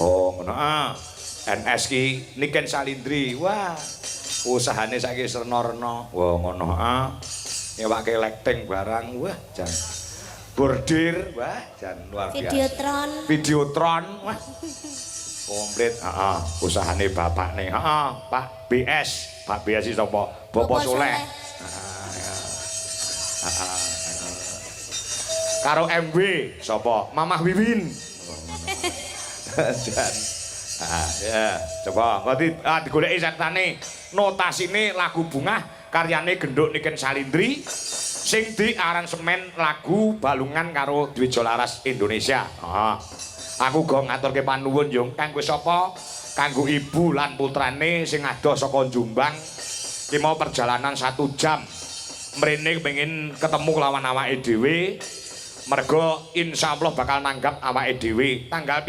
Oh, ngono ah. NS ki Niken Salindri. Wah. Usahane saiki serna-rena. Wah, ngono ah. Nyewake lighting barang. Wah, jan. Bordir, wah, jan luar biasa. Videotron. Videotron, wah. Komplit, heeh. Usahane bapakne. Heeh, Pak BS. Pak BS iki sapa? Bapak Soleh. Karo MW sapa? Mamah Wiwin. Jan. Ya, coba ngerti digoleki sektane notasine lagu Bungah karyane Genduk Niken Salindri sing diaransemen lagu Balungan karo Dwi Jolaras Indonesia. Aku go ngaturke panuwun yo kanggo sapa? Kanggo ibu lan putrane sing adoh saka Jombang. Ki mau perjalanan 1 jam. Mrene pengen ketemu lawan awake dhewe. Mergo insyaallah bakal nanggap awake dhewe tanggal